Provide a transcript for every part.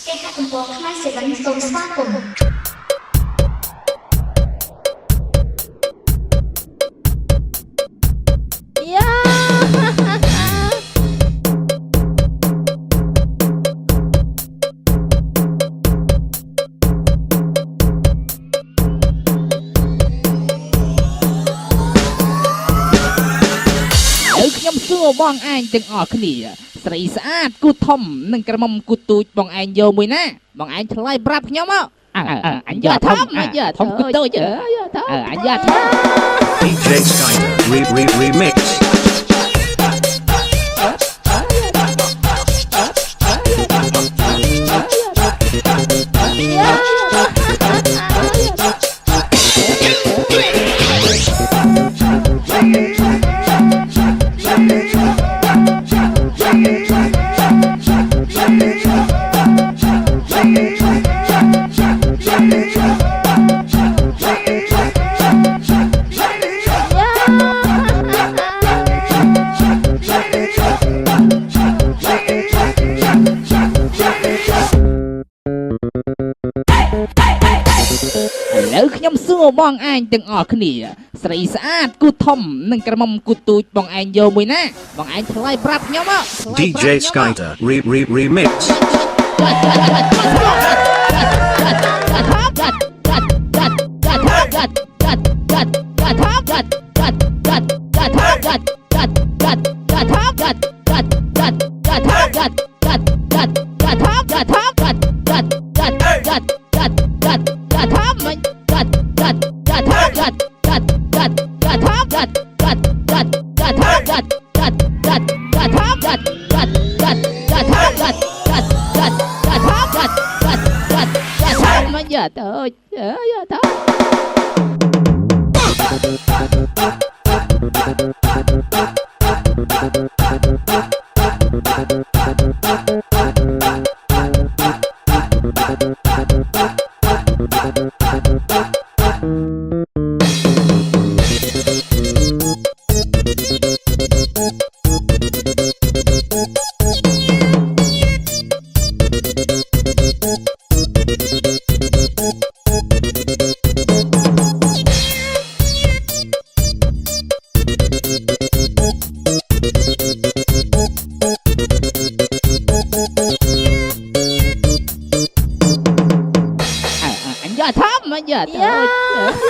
គេហទំព័រខ្មែរសេវិនសូមស្វាគមន៍ ខ្ញុំសួរបងឯងទាំងអស់គ្នាស្រីស្អាតគូធំនិងក្រមុំគូទូចបងឯងយកមួយណាបងឯងឆ្លើយប្រាប់ខ្ញុំមកអញយកធំធំគូទូចអញយកធំ DJ Skyder Remixឥឡូវខ្ញុំសួរបងឯងទាំងអស់គ្នាស្រីស្អាតគូធំនិងក្រមុំគូទូចបងឯងយកមួយណាបងឯងឆ្លើយប្រាប់ខ្ញុំមក DJ Skyder Remix Dạ thôi, dạ thôi.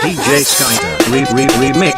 DJ Skyder Remix